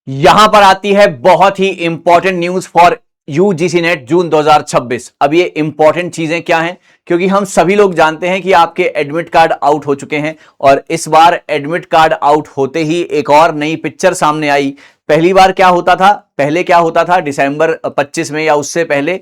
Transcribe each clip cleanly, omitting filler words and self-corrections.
यहां पर आती है बहुत ही important news for UGC NET June 2026। अब ये इंपॉर्टेंट चीजें क्या हैं, क्योंकि हम सभी लोग जानते हैं कि आपके एडमिट कार्ड आउट हो चुके हैं और इस बार एडमिट कार्ड आउट होते ही एक और नई पिक्चर सामने आई। पहली बार क्या होता था, पहले क्या होता था दिसंबर 25 में या उससे पहले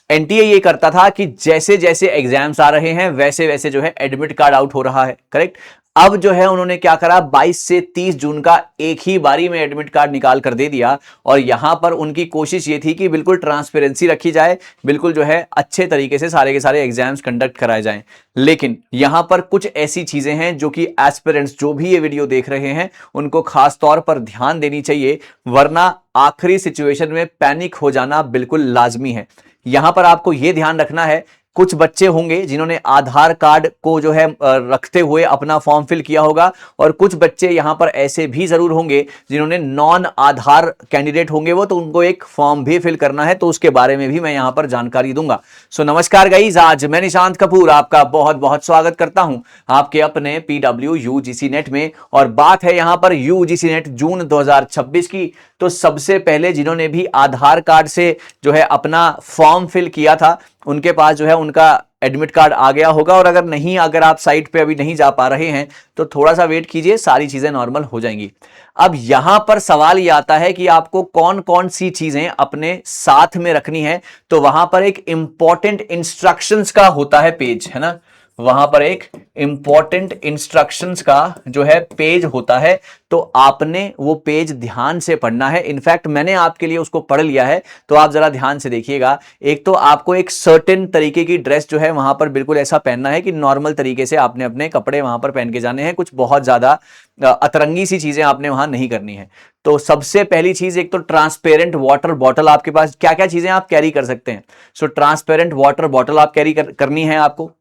एनटीए ये करता था कि जैसे जैसे एग्जाम्स आ रहे हैं वैसे वैसे जो है एडमिट कार्ड आउट हो रहा है, करेक्ट। अब जो है उन्होंने क्या करा, 22 से 30 जून का एक ही बारी में एडमिट कार्ड निकाल कर दे दिया। और यहां पर उनकी कोशिश ये थी कि बिल्कुल ट्रांसपेरेंसी रखी जाए, बिल्कुल जो है अच्छे तरीके से सारे के सारे एग्जाम्स कंडक्ट कराए जाएं। लेकिन यहां पर कुछ ऐसी चीजें हैं जो कि एस्पिरेंट्स जो भी ये वीडियो देख रहे हैं उनको खास तौर पर ध्यान देनी चाहिए, वरना आखिरी सिचुएशन में पैनिक हो जाना बिल्कुल लाजमी है। यहां पर आपको यह ध्यान रखना है, कुछ बच्चे होंगे जिन्होंने आधार कार्ड को जो है रखते हुए अपना फॉर्म फिल किया होगा, और कुछ बच्चे यहां पर ऐसे भी जरूर होंगे जिन्होंने नॉन आधार कैंडिडेट होंगे वो, तो उनको एक फॉर्म भी फिल करना है, तो उसके बारे में भी मैं यहां पर जानकारी दूंगा। सो नमस्कार गाइस, आज मैं निशांत कपूर आपका बहुत बहुत स्वागत करता हूं आपके अपने पीडब्ल्यू यूजीसी नेट में। और बात है यहां पर यूजीसी नेट जून 2026 की। तो सबसे पहले जिन्होंने भी आधार कार्ड से जो है अपना फॉर्म फिल किया था उनके पास जो है उनका एडमिट कार्ड आ गया होगा, और अगर आप साइट पे अभी नहीं जा पा रहे हैं तो थोड़ा सा वेट कीजिए, सारी चीजें नॉर्मल हो जाएंगी। अब यहां पर सवाल यह आता है कि आपको कौन कौन सी चीजें अपने साथ में रखनी है। तो वहां पर एक इंपॉर्टेंट इंस्ट्रक्शंस का होता है पेज, है ना, वहां पर एक इंपॉर्टेंट इंस्ट्रक्शंस का जो है पेज होता है, तो आपने वो पेज ध्यान से पढ़ना है। इनफैक्ट मैंने आपके लिए उसको पढ़ लिया है, तो आप जरा ध्यान से देखिएगा। एक तो आपको एक सर्टेन तरीके की ड्रेस जो है वहां पर बिल्कुल ऐसा पहनना है कि नॉर्मल तरीके से आपने अपने कपड़े वहां पर पहन के जाने हैं, कुछ बहुत ज्यादा अतरंगी सी चीजें आपने वहां नहीं करनी है। तो सबसे पहली चीज, एक तो ट्रांसपेरेंट वाटर बॉटल, आपके पास क्या क्या चीजें आप कैरी कर सकते हैं। सो ट्रांसपेरेंट वाटर बॉटल आप कैरी करनी है आपको।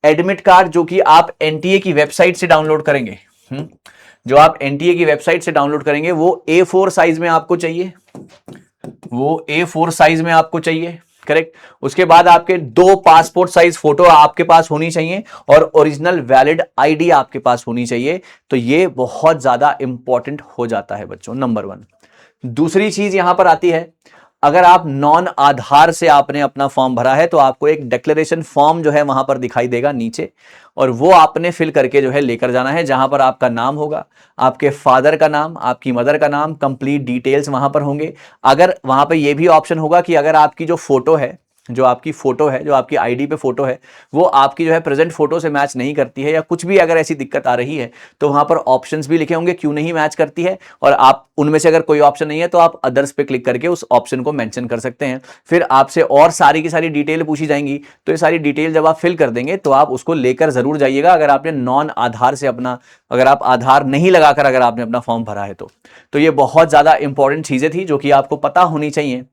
एडमिट कार्ड जो कि आप एनटीए की वेबसाइट से डाउनलोड करेंगे, जो आप एनटीए की वेबसाइट से डाउनलोड करेंगे वो A4 साइज में आपको चाहिए, वो A4 साइज में आपको चाहिए, करेक्ट। उसके बाद आपके 2 पासपोर्ट साइज फोटो आपके पास होनी चाहिए और ओरिजिनल वैलिड आईडी आपके पास होनी चाहिए। तो ये बहुत ज्यादा इंपॉर्टेंट हो जाता है बच्चों, नंबर 1। दूसरी चीज यहां पर आती है, अगर आप नॉन आधार से आपने अपना फॉर्म भरा है तो आपको एक डिक्लेरेशन फॉर्म जो है वहां पर दिखाई देगा नीचे, और वो आपने फिल करके जो है लेकर जाना है, जहां पर आपका नाम होगा, आपके फादर का नाम, आपकी मदर का नाम, कंप्लीट डिटेल्स वहां पर होंगे। अगर वहां पर यह भी ऑप्शन होगा कि अगर आपकी जो फोटो है, जो आपकी आईडी पे फोटो है, वो आपकी जो है प्रेजेंट फोटो से मैच नहीं करती है, या कुछ भी अगर ऐसी दिक्कत आ रही है, तो वहां पर ऑप्शंस भी लिखे होंगे क्यों नहीं मैच करती है, और आप उनमें से अगर कोई ऑप्शन नहीं है तो आप अदर्स पे क्लिक करके उस ऑप्शन को मेंशन कर सकते हैं। फिर आपसे और सारी की सारी डिटेल पूछी जाएंगी, तो ये सारी डिटेल जब आप फिल कर देंगे तो आप उसको लेकर जरूर जाइएगा, अगर आपने नॉन आधार से अगर आप आधार नहीं लगाकर अगर आपने अपना फॉर्म भरा है तो ये बहुत ज्यादा इंपॉर्टेंट चीजें थी जो कि आपको पता होनी चाहिए,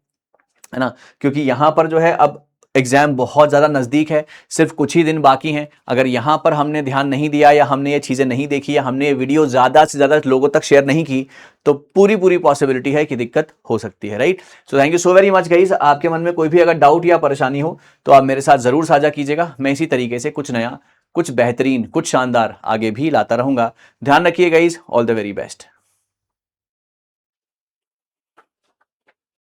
है ना, क्योंकि यहां पर जो है अब एग्जाम बहुत ज्यादा नजदीक है, सिर्फ कुछ ही दिन बाकी हैं। अगर यहां पर हमने ध्यान नहीं दिया, या हमने ये चीजें नहीं देखी, या हमने ये वीडियो ज्यादा से ज्यादा लोगों तक शेयर नहीं की, तो पूरी पूरी पॉसिबिलिटी है कि दिक्कत हो सकती है, right. So thank you so very much guys. आपके मन में कोई भी अगर डाउट या परेशानी हो तो आप मेरे साथ जरूर साझा कीजिएगा। मैं इसी तरीके से कुछ नया, कुछ बेहतरीन, कुछ शानदार आगे भी लाता रहूंगा। ध्यान रखिए guys, all the very best.